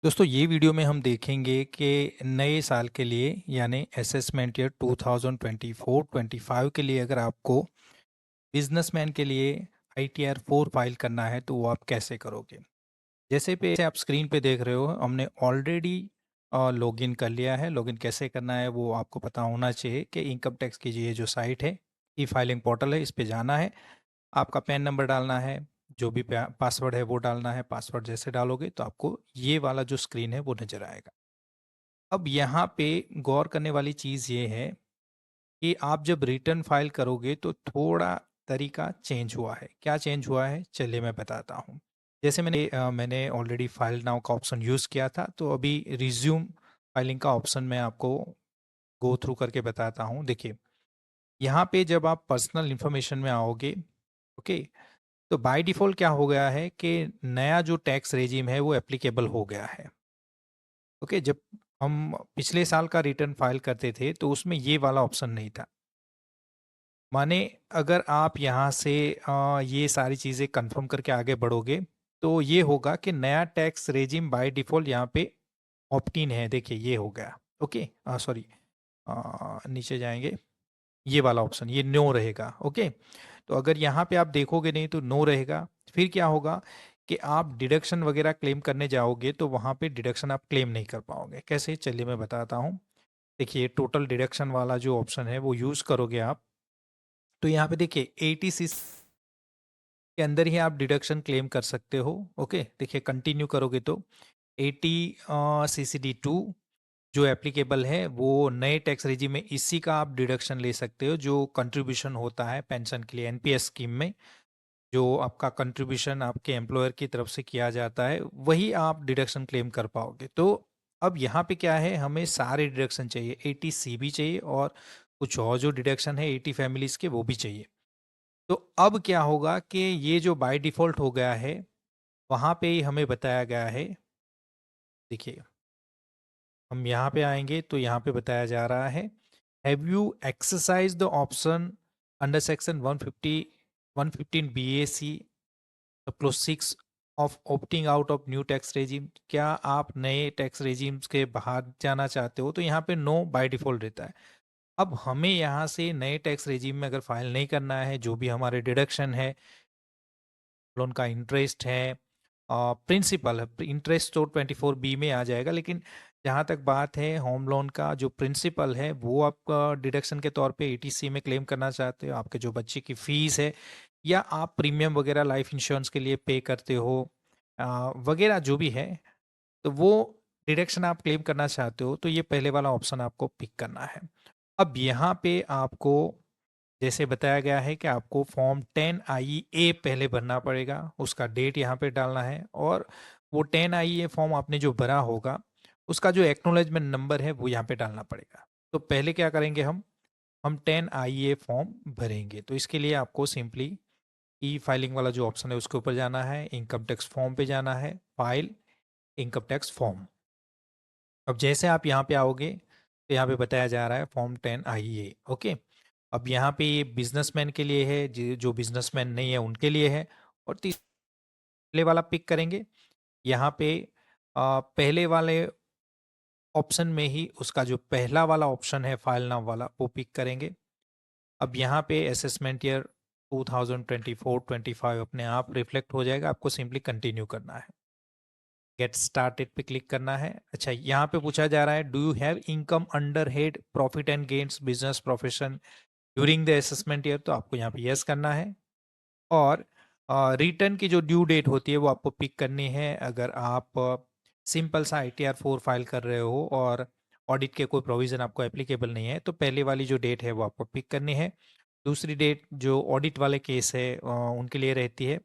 दोस्तों ये वीडियो में हम देखेंगे कि नए साल के लिए यानी असेसमेंट ईयर 2024-25 के लिए अगर आपको बिजनेसमैन के लिए ITR 4 फाइल करना है तो वो आप कैसे करोगे। जैसे पे आप स्क्रीन पे देख रहे हो हमने ऑलरेडी लॉगिन कर लिया है। लॉगिन कैसे करना है वो आपको पता होना चाहिए कि इनकम टैक्स की ये जो साइट है ई फाइलिंग पोर्टल है, इस पे जाना है, आपका पैन नंबर डालना है, जो भी पासवर्ड है वो डालना है। पासवर्ड जैसे डालोगे तो आपको ये वाला जो स्क्रीन है वो नज़र आएगा। अब यहाँ पे गौर करने वाली चीज़ ये है कि आप जब रिटर्न फाइल करोगे तो थोड़ा तरीका चेंज हुआ है। क्या चेंज हुआ है चलिए मैं बताता हूँ। जैसे मैंने ऑलरेडी फाइल नाउ का ऑप्शन यूज़ किया था, तो अभी रिज्यूम फाइलिंग का ऑप्शन मैं आपको गो थ्रू करके बताता हूँ। देखिए, यहाँ पे जब आप पर्सनल इंफॉर्मेशन में आओगे, ओके, तो बाय डिफ़ॉल्ट क्या हो गया है कि नया जो टैक्स रेजिम है वो एप्लीकेबल हो गया है। ओके, जब हम पिछले साल का रिटर्न फाइल करते थे तो उसमें ये वाला ऑप्शन नहीं था। माने अगर आप यहाँ से ये सारी चीज़ें कंफर्म करके आगे बढ़ोगे तो ये होगा कि नया टैक्स रेजिम बाय डिफ़ॉल्ट यहाँ पे ऑप्ट इन है। देखिए ये हो गया। ओके, सॉरी, नीचे जाएँगे, ये वाला ऑप्शन ये नो रहेगा। ओके, तो अगर यहाँ पे आप देखोगे नहीं तो नो रहेगा। फिर क्या होगा कि आप डिडक्शन वगैरह क्लेम करने जाओगे तो वहाँ पे डिडक्शन आप क्लेम नहीं कर पाओगे। कैसे चलिए मैं बताता हूँ। देखिए टोटल डिडक्शन वाला जो ऑप्शन है वो यूज़ करोगे आप, तो यहाँ पे देखिए 86 के अंदर ही आप डिडक्शन क्लेम कर सकते हो। ओके, देखिए कंटिन्यू करोगे तो 80 CCD 2 जो एप्लीकेबल है वो नए टैक्स रेजिम में इसी का आप डिडक्शन ले सकते हो, जो कंट्रीब्यूशन होता है पेंशन के लिए एनपीएस स्कीम में। जो आपका कंट्रीब्यूशन आपके एम्प्लॉयर की तरफ से किया जाता है वही आप डिडक्शन क्लेम कर पाओगे। तो अब यहाँ पे क्या है, हमें सारे डिडक्शन चाहिए, 80C भी चाहिए और कुछ और जो डिडक्शन है 80 फैमिलीज के वो भी चाहिए। तो अब क्या होगा कि ये जो बाय डिफॉल्ट हो गया है वहाँ पे ही हमें बताया गया है। देखिए हम यहाँ पे आएंगे तो यहाँ पे बताया जा रहा है, have you exercise the option under section 115 BAC close 6 of opting out of new tax regime. क्या आप नए टैक्स रेजिम्स के बाहर जाना चाहते हो, तो यहाँ पे नो बाय डिफॉल्ट रहता है। अब हमें यहाँ से नए टैक्स रेजिम में अगर फाइल नहीं करना है, जो भी हमारे डिडक्शन है, लोन का इंटरेस्ट है, प्रिंसिपल है, इंटरेस्ट तो 24B में आ जाएगा, लेकिन जहाँ तक बात है होम लोन का जो प्रिंसिपल है वो आपका डिडक्शन के तौर पे 80C में क्लेम करना चाहते हो, आपके जो बच्चे की फीस है या आप प्रीमियम वगैरह लाइफ इंश्योरेंस के लिए पे करते हो वगैरह जो भी है, तो वो डिडक्शन आप क्लेम करना चाहते हो तो ये पहले वाला ऑप्शन आपको पिक करना है। अब यहाँ पे आपको जैसे बताया गया है कि आपको फॉर्म 10IE पहले भरना पड़ेगा, उसका डेट यहाँ पे डालना है, और वो 10IE फॉर्म आपने जो भरा होगा उसका जो एक्नोलेजमेंट नंबर है वो यहाँ पे डालना पड़ेगा। तो पहले क्या करेंगे, हम 10IE फॉर्म भरेंगे। तो इसके लिए आपको सिंपली ई फाइलिंग वाला जो ऑप्शन है उसके ऊपर जाना है, इनकम टैक्स फॉर्म पे जाना है, फाइल इनकम टैक्स फॉर्म। अब जैसे आप यहाँ पे आओगे तो यहाँ पे बताया जा रहा है फॉर्म 10IE। ओके, अब यहाँ पे ये बिजनेसमैन के लिए है, जो बिजनेसमैन नहीं है उनके लिए है। और तीसरे वाला पिक करेंगे, यहाँ पे पहले वाले ऑप्शन में ही उसका जो पहला वाला ऑप्शन है फाइल नाम वाला वो पिक करेंगे। अब यहाँ पे असेसमेंट ईयर 2024-25 अपने आप रिफ्लेक्ट हो जाएगा, आपको सिंपली कंटिन्यू करना है, गेट स्टार्टेड पे क्लिक करना है। अच्छा, यहाँ पे पूछा जा रहा है do you have income under head profit and gains business profession during the assessment year, तो आपको यहाँ पे यस करना है। और रिटर्न की जो ड्यू डेट होती है वो आपको पिक करनी है। अगर आप सिंपल सा ITR 4 फाइल कर रहे हो और ऑडिट के कोई प्रोविज़न आपको एप्लीकेबल नहीं है तो पहले वाली जो डेट है वो आपको पिक करनी है। दूसरी डेट जो ऑडिट वाले केस है उनके लिए रहती है,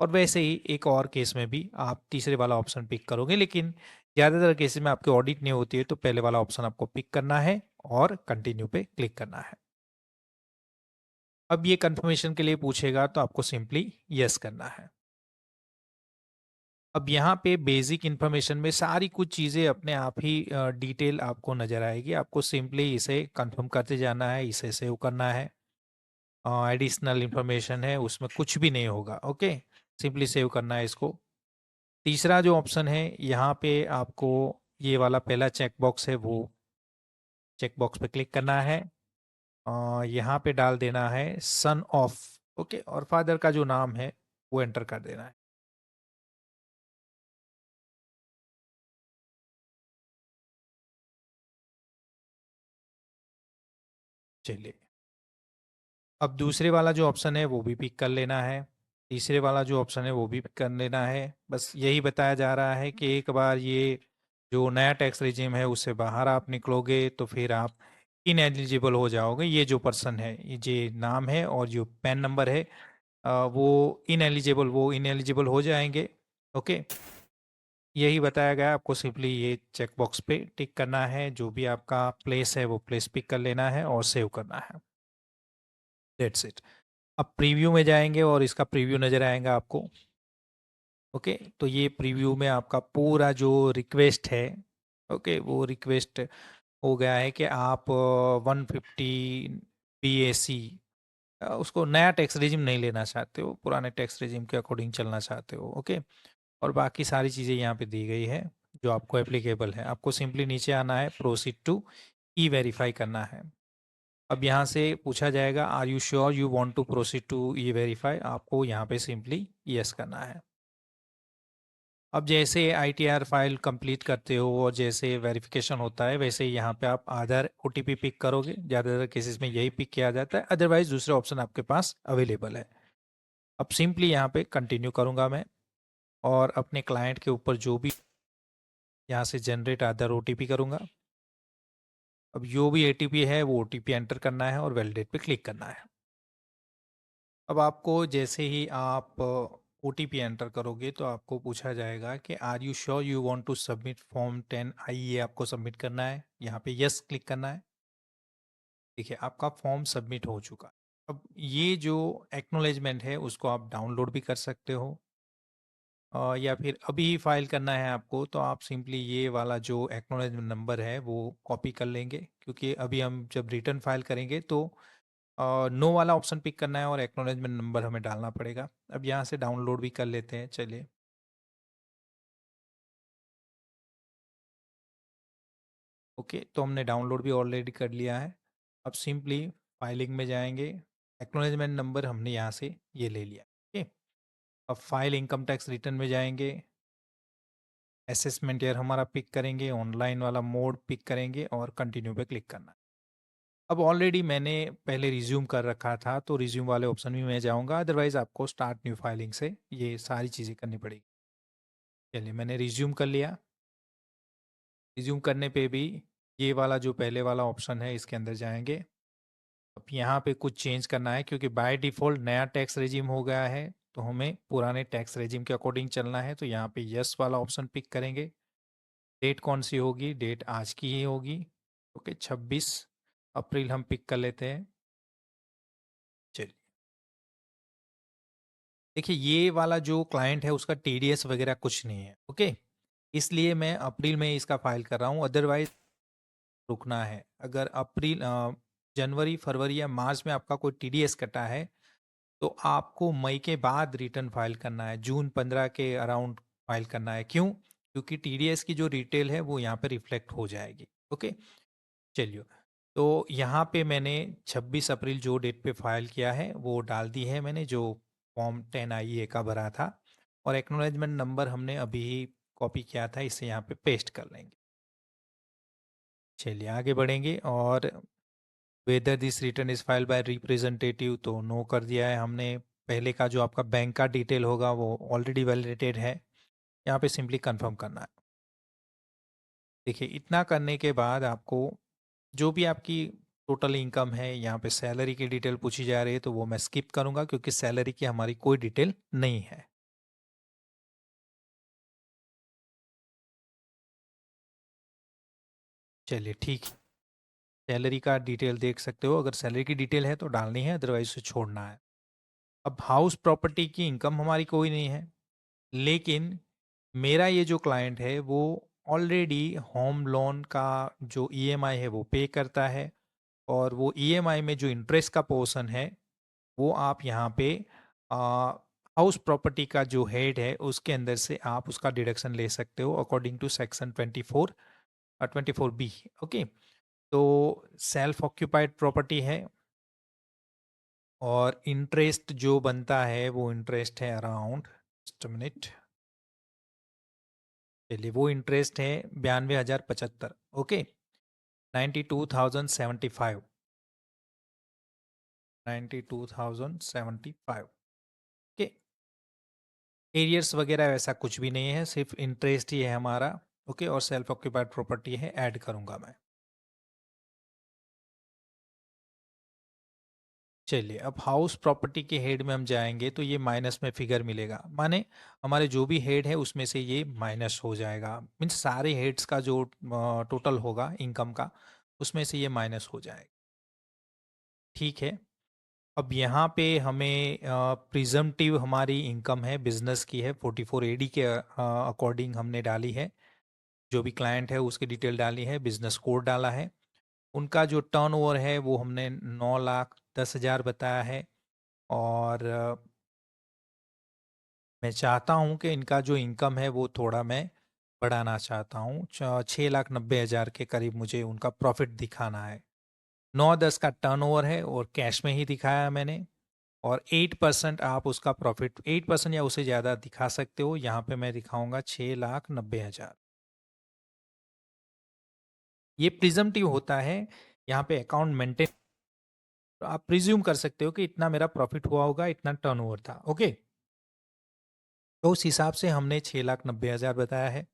और वैसे ही एक और केस में भी आप तीसरे वाला ऑप्शन पिक करोगे, लेकिन ज़्यादातर केसेस में आपकी ऑडिट नहीं होती है तो पहले वाला ऑप्शन आपको पिक करना है और कंटिन्यू पे क्लिक करना है। अब ये कंफर्मेशन के लिए पूछेगा तो आपको सिंपली यस करना है। अब यहाँ पे बेसिक इन्फॉर्मेशन में सारी कुछ चीज़ें अपने आप ही डिटेल आपको नज़र आएगी, आपको सिंपली इसे कंफर्म करते जाना है, इसे सेव करना है। एडिशनल इन्फॉर्मेशन है उसमें कुछ भी नहीं होगा। ओके, सिंपली सेव करना है इसको। तीसरा जो ऑप्शन है यहाँ पे आपको ये वाला पहला चेक बॉक्स है वो चेक बॉक्स पे क्लिक करना है। यहाँ पे डाल देना है सन ऑफ, ओके, और फादर का जो नाम है वो एंटर कर देना है। चलिए, अब दूसरे वाला जो ऑप्शन है वो भी पिक कर लेना है, तीसरे वाला जो ऑप्शन है वो भी पिक कर लेना है। बस यही बताया जा रहा है कि एक बार ये जो नया टैक्स रिजीम है उससे बाहर आप निकलोगे तो फिर आप इन एलिजिबल हो जाओगे। ये जो पर्सन है, ये जो नाम है और जो पैन नंबर है, वो इन एलिजिबल हो जाएंगे। ओके, यही बताया गया आपको। सिंपली ये चेक बॉक्स पे टिक करना है, जो भी आपका प्लेस है वो प्लेस पिक कर लेना है और सेव करना है। That's it. अब प्रीव्यू में जाएंगे और इसका प्रीव्यू नज़र आएगा आपको। ओके, तो ये प्रीव्यू में आपका पूरा जो रिक्वेस्ट है, ओके, वो रिक्वेस्ट हो गया है कि आप 150 BAC उसको नया टैक्स रेजिम नहीं लेना चाहते हो, पुराने टैक्स रेजिम के अकॉर्डिंग चलना चाहते हो। ओके, और बाकी सारी चीज़ें यहाँ पे दी गई है जो आपको एप्लीकेबल है। आपको सिंपली नीचे आना है, प्रोसीड टू ई वेरीफाई करना है। अब यहाँ से पूछा जाएगा are you sure you want to proceed to e verify, आपको यहाँ पे सिंपली यस करना है। अब जैसे आईटीआर फाइल कंप्लीट करते हो और जैसे वेरिफिकेशन होता है वैसे ही यहाँ पे आप आधार ओटीपी पिक करोगे। ज़्यादातर केसेस में यही पिक किया जाता है, अदरवाइज दूसरे ऑप्शन आपके पास अवेलेबल है। अब सिंपली यहाँ पे कंटिन्यू करूँगा मैं और अपने क्लाइंट के ऊपर जो भी यहाँ से जनरेट आधार ओटीपी करूँगा। अब जो भी एटीपी है वो ओटीपी एंटर करना है और वैलिडेट पे क्लिक करना है। अब आपको जैसे ही आप ओटीपी एंटर करोगे तो आपको पूछा जाएगा कि are you sure you want to submit form 10I, ये आपको सबमिट करना है। यहाँ पे यस क्लिक करना है। देखिए, आपका फॉर्म सबमिट हो चुका है। अब ये जो एक्नोलेजमेंट है उसको आप डाउनलोड भी कर सकते हो, या फिर अभी फाइल करना है आपको तो आप सिंपली ये वाला जो एक्नोलेजमेंट नंबर है वो कॉपी कर लेंगे, क्योंकि अभी हम जब रिटर्न फाइल करेंगे तो नो वाला ऑप्शन पिक करना है और एक्नोलेजमेंट नंबर हमें डालना पड़ेगा। अब यहाँ से डाउनलोड भी कर लेते हैं, चलिए। ओके, तो हमने डाउनलोड भी ऑलरेडी कर लिया है। अब सिंपली फाइलिंग में जाएंगे, एक्नोलेजमेंट नंबर हमने यहाँ से ये ले लिया। ओके, अब फाइल इनकम टैक्स रिटर्न में जाएंगे, असेसमेंट ईयर हमारा पिक करेंगे, ऑनलाइन वाला मोड पिक करेंगे और कंटिन्यू पे क्लिक करना है। अब ऑलरेडी मैंने पहले रिज्यूम कर रखा था तो रिज्यूम वाले ऑप्शन में मैं जाऊंगा, अदरवाइज आपको स्टार्ट न्यू फाइलिंग से ये सारी चीज़ें करनी पड़ेगी। चलिए, मैंने रिज्यूम कर लिया। रिज्यूम करने पे भी ये वाला जो पहले वाला ऑप्शन है इसके अंदर जाएंगे। अब यहाँ पे कुछ चेंज करना है क्योंकि बाय डिफ़ॉल्ट नया टैक्स रेजिम हो गया है, तो हमें पुराने टैक्स रेजिम के अकॉर्डिंग चलना है। तो यहाँ पे यस वाला ऑप्शन पिक करेंगे। डेट कौन सी होगी? डेट आज की ही होगी। ओके, 26 अप्रैल हम पिक कर लेते हैं। चलिए, देखिए ये वाला जो क्लाइंट है उसका टीडीएस वगैरह कुछ नहीं है। ओके, इसलिए मैं अप्रैल में इसका फाइल कर रहा हूँ, अदरवाइज रुकना है। अगर अप्रैल, जनवरी, फरवरी या मार्च में आपका कोई टीडीएस कटा है तो आपको मई के बाद रिटर्न फाइल करना है, जून 15 के अराउंड फाइल करना है। क्यों? क्योंकि टीडीएस की जो डिटेल है वो यहाँ पे रिफ्लेक्ट हो जाएगी। ओके, चलिए, तो यहाँ पे मैंने 26 अप्रैल जो डेट पे फाइल किया है वो डाल दी है मैंने, जो फॉर्म 10IA का भरा था, और एक्नोलेजमेंट नंबर हमने अभी ही कॉपी किया था, इसे यहाँ पे पेस्ट कर लेंगे। चलिए, आगे बढ़ेंगे। और whether this return is filed by representative, तो नो कर दिया है हमने। पहले का जो आपका बैंक का डिटेल होगा वो ऑलरेडी वैलिडेटेड है, यहाँ पे सिंपली कंफर्म करना है। देखिए, इतना करने के बाद आपको जो भी आपकी टोटल इनकम है, यहाँ पे सैलरी की डिटेल पूछी जा रही है तो वो मैं स्किप करूँगा क्योंकि सैलरी की हमारी कोई डिटेल नहीं है। चलिए, ठीक है। सैलरी का डिटेल देख सकते हो, अगर सैलरी की डिटेल है तो डालनी है, अदरवाइज उसे छोड़ना है। अब हाउस प्रॉपर्टी की इनकम हमारी कोई नहीं है, लेकिन मेरा ये जो क्लाइंट है वो ऑलरेडी होम लोन का जो ईएमआई है वो पे करता है, और वो ईएमआई में जो इंटरेस्ट का पोर्शन है वो आप यहाँ पे हाउस प्रॉपर्टी का जो हेड है उसके अंदर से आप उसका डिडक्शन ले सकते हो according to section 24 B. Okay, तो सेल्फ ऑक्यूपाइड प्रॉपर्टी है और इंटरेस्ट जो बनता है वो इंटरेस्ट है अराउंड, जस्ट मिनट, चलिए वो इंटरेस्ट है 92,075। ओके, 92,075, 92,075। ओके, एरियर्स वगैरह वैसा कुछ भी नहीं है, सिर्फ इंटरेस्ट ही है हमारा। ओके, और सेल्फ ऑक्यूपाइड प्रॉपर्टी है, ऐड करूंगा मैं। चलिए, अब हाउस प्रॉपर्टी के हेड में हम जाएंगे तो ये माइनस में फिगर मिलेगा, माने हमारे जो भी हेड है उसमें से ये माइनस हो जाएगा, मीन्स सारे हेड्स का जो टोटल होगा इनकम का उसमें से ये माइनस हो जाएगा। ठीक है, अब यहाँ पे हमें प्रिजम्पटिव हमारी इनकम है बिजनेस की है 44 AD के अकॉर्डिंग हमने डाली है, जो भी क्लाइंट है उसकी डिटेल डाली है, बिजनेस कोड डाला है। उनका जो टर्नओवर है वो हमने 9,10,000 बताया है। और मैं चाहता हूँ कि इनका जो इनकम है वो थोड़ा मैं बढ़ाना चाहता हूँ, 6,90,000 के करीब मुझे उनका प्रॉफिट दिखाना है। 9-10 का टर्नओवर है और कैश में ही दिखाया मैंने। और 8% आप उसका प्रॉफिट, 8% या उससे ज़्यादा दिखा सकते हो, यहाँ पे मैं दिखाऊंगा 6,90,000। ये प्रिजम्पटिव होता है, यहाँ पे अकाउंट मेंटेन, तो आप प्रिज्यूम कर सकते हो कि इतना मेरा प्रॉफिट हुआ होगा, इतना टर्नओवर था। ओके, तो उस हिसाब से हमने 6,90,000 बताया है।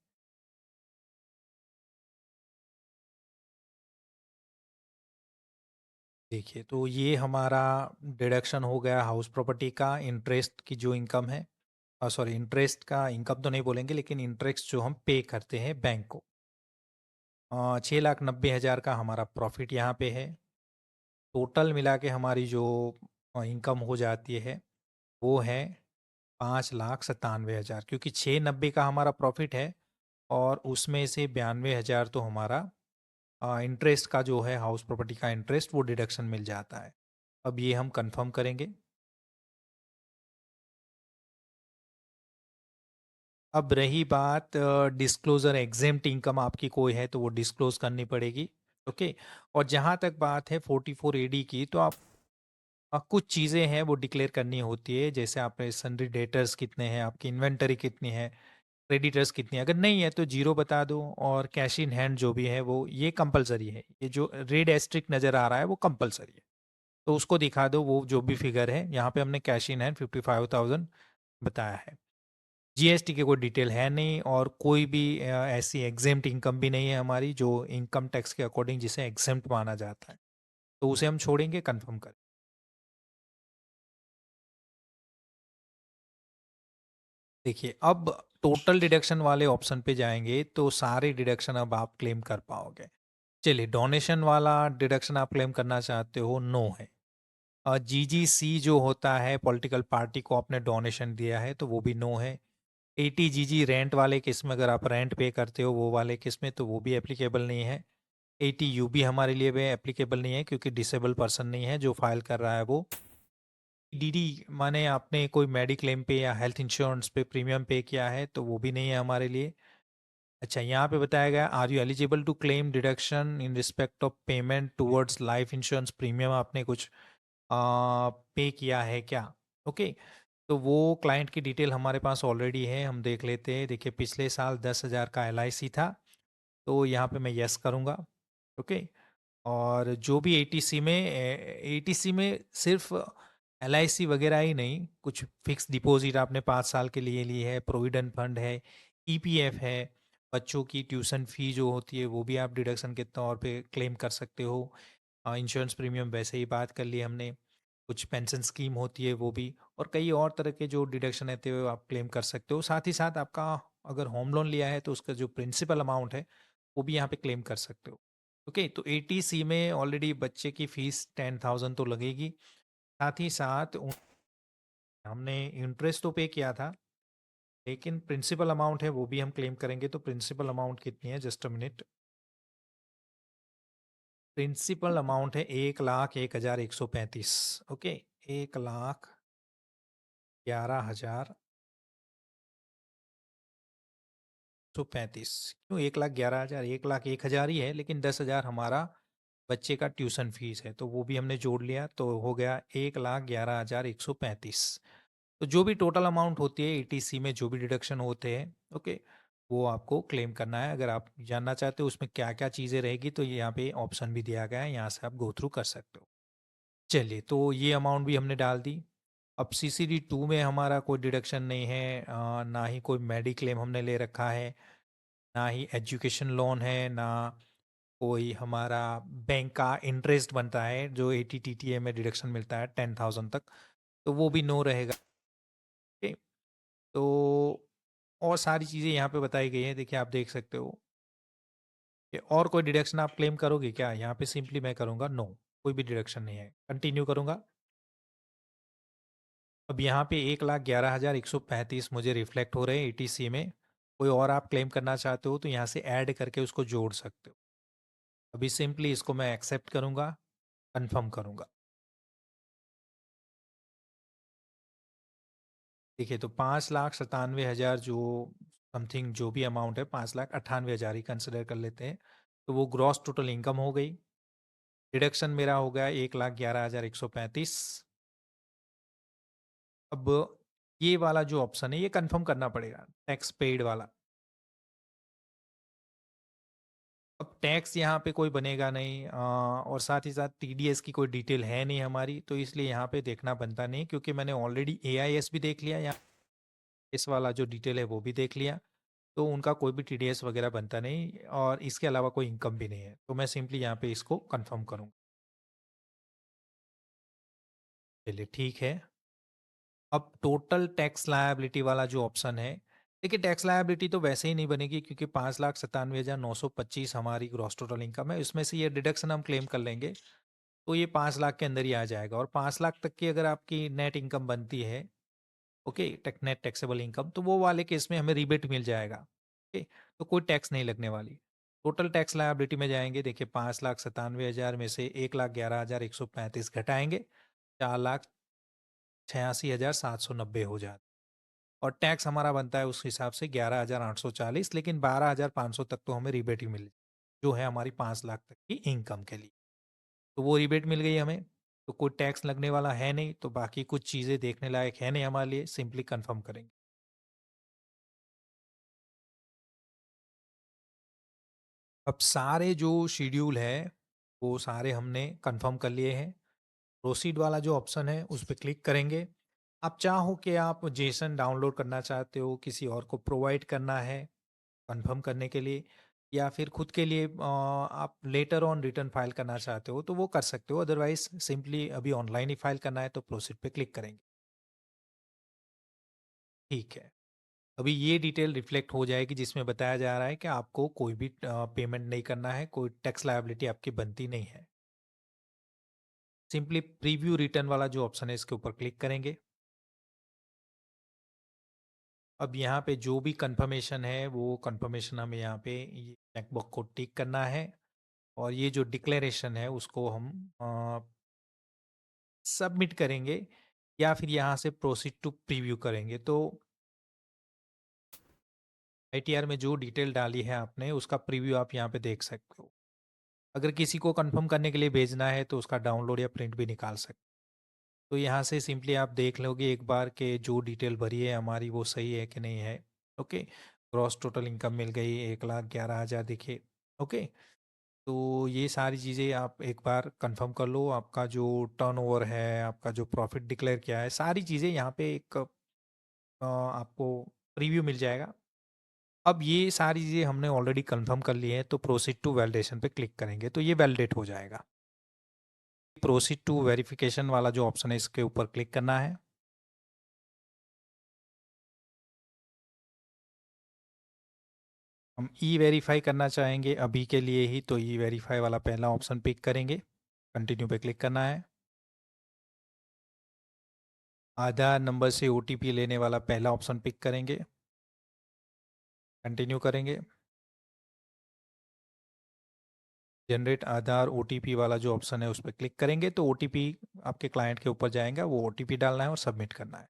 देखिए, तो ये हमारा डिडक्शन हो गया हाउस प्रॉपर्टी का, इंटरेस्ट की जो इनकम है, सॉरी इंटरेस्ट का इनकम तो नहीं बोलेंगे, लेकिन इंटरेस्ट जो हम पे करते हैं बैंक को। 6,90,000 का हमारा प्रॉफिट यहाँ पे है। टोटल मिला के हमारी जो इनकम हो जाती है वो है 5,97,000, क्योंकि 690 का हमारा प्रॉफिट है और उसमें से 92,000 तो हमारा इंटरेस्ट का जो है, हाउस प्रॉपर्टी का इंटरेस्ट, वो डिडक्शन मिल जाता है। अब ये हम कंफर्म करेंगे। अब रही बात डिस्क्लोजर, एग्जेम्प्ट इनकम आपकी कोई है तो वो डिस्क्लोज करनी पड़ेगी। ओके, और जहाँ तक बात है 44 AD की, तो आप कुछ चीज़ें हैं वो डिक्लेयर करनी होती है, जैसे आपने सन्ड्री डेटर्स कितने हैं, आपकी इन्वेंटरी कितनी है, क्रेडिटर्स कितनी है, अगर नहीं है तो जीरो बता दो, और कैश इन हैंड जो भी है वो ये कंपलसरी है, ये जो रेड एस्ट्रिक नज़र आ रहा है वो कंपलसरी है, तो उसको दिखा दो, वो जो भी फिगर है। यहाँ पे हमने कैश इन हैंड 55,000 बताया है। जीएसटी की कोई डिटेल है नहीं, और कोई भी ऐसी एग्जेम्प्ट इनकम भी नहीं है हमारी जो इनकम टैक्स के अकॉर्डिंग जिसे एग्जेम्प्ट माना जाता है, तो उसे हम छोड़ेंगे, कंफर्म करें। देखिए, अब टोटल डिडक्शन वाले ऑप्शन पे जाएंगे तो सारे डिडक्शन अब आप क्लेम कर पाओगे। चलिए, डोनेशन वाला डिडक्शन आप क्लेम करना चाहते हो, नो है। जीजीसी जो होता है, पॉलिटिकल पार्टी को आपने डोनेशन दिया है, तो वो भी नो है। एटीजीजी रेंट वाले केस में, अगर आप रेंट पे करते हो वो वाले केस में, तो वो भी एप्लीकेबल नहीं है। एटीयू भी हमारे लिए भी एप्लीकेबल नहीं है, क्योंकि डिसेबल पर्सन नहीं है जो फाइल कर रहा है वो। डीडी माने आपने कोई मेडिक्लेम पे या हेल्थ इंश्योरेंस पे प्रीमियम पे किया है, तो वो भी नहीं है हमारे लिए। अच्छा, यहाँ पे बताया गया, are you eligible to claim deduction in respect of payment towards life insurance premium, आपने कुछ पे किया है क्या? ओके, तो वो क्लाइंट की डिटेल हमारे पास ऑलरेडी है, हम देख लेते हैं। देखिए, पिछले साल 10,000 का LIC था, तो यहाँ पे मैं यस करूँगा। ओके, और जो भी एटीसी में, एटीसी में सिर्फ LIC वगैरह ही नहीं, कुछ फिक्स डिपॉजिट आपने 5 साल के लिए ली है, प्रोविडेंट फंड है, ईपीएफ है, बच्चों की ट्यूशन फी जो होती है वो भी आप डिडक्शन के तौर पे क्लेम कर सकते हो। इंश्योरेंस प्रीमियम वैसे ही बात कर ली हमने, कुछ पेंशन स्कीम होती है वो भी, और कई और तरह के जो डिडक्शन रहते हैं वो आप क्लेम कर सकते हो। साथ ही साथ आपका, अगर होम लोन लिया है तो उसका जो प्रिंसिपल अमाउंट है वो भी यहाँ पे क्लेम कर सकते हो। ओके, तो एटीसी में ऑलरेडी बच्चे की फीस 10,000 तो लगेगी, साथ ही साथ हमने इंटरेस्ट तो पे किया था, लेकिन प्रिंसिपल अमाउंट है वो भी हम क्लेम करेंगे। तो प्रिंसिपल अमाउंट कितनी है, just a minute. Principal amount है 1,01,135। ओके, 1,11,11 11,35 क्यों 1,11,000? 1,01,000 ही है, लेकिन 10,000 हमारा बच्चे का ट्यूशन फीस है, तो वो भी हमने जोड़ लिया, तो हो गया 1,11,135। तो जो भी टोटल अमाउंट होती है ईटीसी में, जो भी डिडक्शन होते हैं, ओके, वो आपको क्लेम करना है। अगर आप जानना चाहते हो उसमें क्या क्या चीज़ें रहेगी, तो यहाँ पे ऑप्शन भी दिया गया है, यहाँ से आप गो थ्रू कर सकते हो। चलिए, तो ये अमाउंट भी हमने डाल दी। अब सीसीडी 2 में हमारा कोई डिडक्शन नहीं है, ना ही कोई मेडिक्लेम हमने ले रखा है, ना ही एजुकेशन लोन है, ना कोई हमारा बैंक का इंटरेस्ट बनता है जो एटीटीटीए में डिडक्शन मिलता है 10,000 तक, तो वो भी नो रहेगा। ओके, तो और सारी चीज़ें यहाँ पे बताई गई हैं, देखिए आप देख सकते हो कि और कोई डिडक्शन आप क्लेम करोगे क्या? यहाँ पे सिंपली मैं करूँगा नो, कोई भी डिडक्शन नहीं है। कंटिन्यू करूँगा। अब यहाँ पे 1,11,135 मुझे रिफ्लेक्ट हो रहे हैं ईटीसी में। कोई और आप क्लेम करना चाहते हो तो यहाँ से ऐड करके उसको जोड़ सकते हो। अभी सिंपली इसको मैं एक्सेप्ट करूँगा, कंफर्म करूँगा। देखिए, तो 5,97,000 जो समथिंग जो भी अमाउंट है, 5,98,000 ही कंसिडर कर लेते हैं, तो वो ग्रॉस टोटल इनकम हो गई। डिडक्शन मेरा हो गया 1,11,135। अब ये वाला जो ऑप्शन है ये कंफर्म करना पड़ेगा, टैक्स पेड वाला। अब टैक्स यहाँ पे कोई बनेगा नहीं, और साथ ही साथ टीडीएस की कोई डिटेल है नहीं हमारी, तो इसलिए यहाँ पे देखना बनता नहीं, क्योंकि मैंने ऑलरेडी एआईएस भी देख लिया, यहाँ इस वाला जो डिटेल है वो भी देख लिया, तो उनका कोई भी टीडीएस वगैरह बनता नहीं, और इसके अलावा कोई इनकम भी नहीं है, तो मैं सिंपली यहाँ पे इसको कंफर्म करूँगा। चलिए ठीक है। अब टोटल टैक्स लायबिलिटी वाला जो ऑप्शन है, देखिए टैक्स लायबिलिटी तो वैसे ही नहीं बनेगी, क्योंकि 5,97,925 हमारी ग्रॉस टोटल इनकम है, उसमें से ये डिडक्शन हम क्लेम कर लेंगे, तो ये 5 लाख के अंदर ही आ जाएगा। और 5 लाख तक की अगर आपकी नेट इनकम बनती है, ओके, नेट टैक्सेबल इनकम, तो वो वाले केस में हमें रिबेट मिल जाएगा। ओके, तो कोई टैक्स नहीं लगने वाली। टोटल टैक्स लायबिलिटी में जाएंगे, देखिए 5,97,000 में से 1,11,135 घटाएंगे, 4,86,790 हो जाता, और टैक्स हमारा बनता है उस हिसाब से 11,840, लेकिन 12,500 तक तो हमें रिबेट ही मिल, जो है हमारी 5 लाख तक की इनकम के लिए, तो वो रिबेट मिल गई हमें। तो कोई टैक्स लगने वाला है नहीं, तो बाकी कुछ चीज़ें देखने लायक है नहीं हमारे लिए, सिंपली कंफर्म करेंगे। अब सारे जो शेड्यूल है वो सारे हमने कंफर्म कर लिए हैं। प्रोसीड वाला जो ऑप्शन है उस पर क्लिक करेंगे। आप चाहो कि आप जेसन डाउनलोड करना चाहते हो, किसी और को प्रोवाइड करना है कंफर्म करने के लिए, या फिर खुद के लिए आप लेटर ऑन रिटर्न फाइल करना चाहते हो तो वो कर सकते हो, अदरवाइज सिंपली अभी ऑनलाइन ही फाइल करना है तो प्रोसीड पे क्लिक करेंगे। ठीक है। अभी ये डिटेल रिफ्लेक्ट हो जाएगी जिसमें बताया जा रहा है कि आपको कोई भी पेमेंट नहीं करना है, कोई टैक्स लायबिलिटी आपकी बनती नहीं है। सिंपली प्रीव्यू रिटर्न वाला जो ऑप्शन है इसके ऊपर क्लिक करेंगे। अब यहाँ पे जो भी कंफर्मेशन है वो कंफर्मेशन हमें यहाँ पे ये चेकबॉक्स को टिक करना है, और ये जो डिक्लेरेशन है उसको हम सबमिट करेंगे, या फिर यहाँ से प्रोसीड टू प्रीव्यू करेंगे। तो आईटीआर में जो डिटेल डाली है आपने उसका प्रीव्यू आप यहाँ पे देख सकते हो। अगर किसी को कंफर्म करने के लिए भेजना है तो उसका डाउनलोड या प्रिंट भी निकाल सकते हो। तो यहाँ से सिंपली आप देख लोगे एक बार के जो डिटेल भरी है हमारी वो सही है कि नहीं है। ओके, ग्रॉस टोटल इनकम मिल गई 1,11,000 देखिए। ओके, तो ये सारी चीज़ें आप एक बार कंफर्म कर लो, आपका जो टर्नओवर है, आपका जो प्रॉफिट डिक्लेयर किया है, सारी चीज़ें यहाँ पे एक आपको प्रीव्यू मिल जाएगा। अब ये सारी चीज़ें हमने ऑलरेडी कंफर्म कर ली हैं, तो प्रोसीड टू वैलिडेशन पे क्लिक करेंगे तो ये वैलिडेट हो जाएगा। प्रोसीड टू वेरिफिकेशन वाला जो ऑप्शन है इसके ऊपर क्लिक करना है। हम ई वेरीफाई करना चाहेंगे अभी के लिए ही, तो ई वेरीफाई वाला पहला ऑप्शन पिक करेंगे, कंटिन्यू पे क्लिक करना है। आधार नंबर से ओटीपी लेने वाला पहला ऑप्शन पिक करेंगे, कंटिन्यू करेंगे। जनरेट आधार ओटीपी वाला जो ऑप्शन है उस पर क्लिक करेंगे, तो ओटीपी आपके क्लाइंट के ऊपर जाएगा, वो ओटीपी डालना है और सबमिट करना है।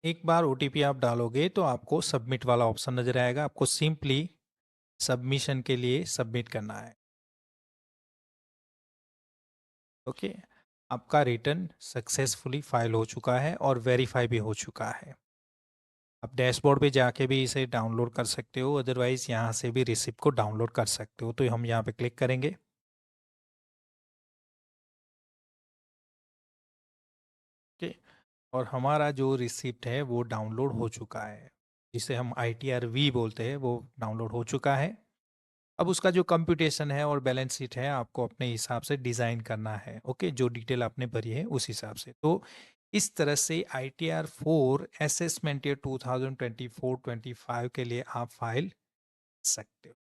एक बार ओटीपी आप डालोगे तो आपको सबमिट वाला ऑप्शन नजर आएगा, आपको सिंपली सबमिशन के लिए सबमिट करना है। ओके, आपका रिटर्न सक्सेसफुली फाइल हो चुका है और वेरीफाई भी हो चुका है। आप डैशबोर्ड पे जाके भी इसे डाउनलोड कर सकते हो, अदरवाइज यहाँ से भी रिसिप्ट को डाउनलोड कर सकते हो। तो हम यहाँ पे क्लिक करेंगे। ओके, और हमारा जो रिसिप्ट है वो डाउनलोड हो चुका है, जिसे हम ITR-V बोलते हैं, वो डाउनलोड हो चुका है। अब उसका जो कंप्यूटेशन है और बैलेंस शीट है आपको अपने हिसाब से डिज़ाइन करना है। ओके, जो डिटेल आपने भरी है उस हिसाब से। तो इस तरह से ITR-4 असेसमेंट ईयर 2024-25 के लिए आप फाइल सकते हो।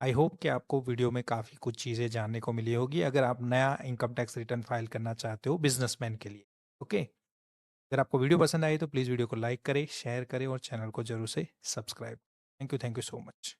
आई होप कि आपको वीडियो में काफ़ी कुछ चीज़ें जानने को मिली होगी, अगर आप नया इनकम टैक्स रिटर्न फाइल करना चाहते हो बिजनेसमैन के लिए। ओके, अगर आपको वीडियो पसंद आई तो प्लीज़ वीडियो को लाइक करें, शेयर करें और चैनल को जरूर से subscribe. Thank you so much.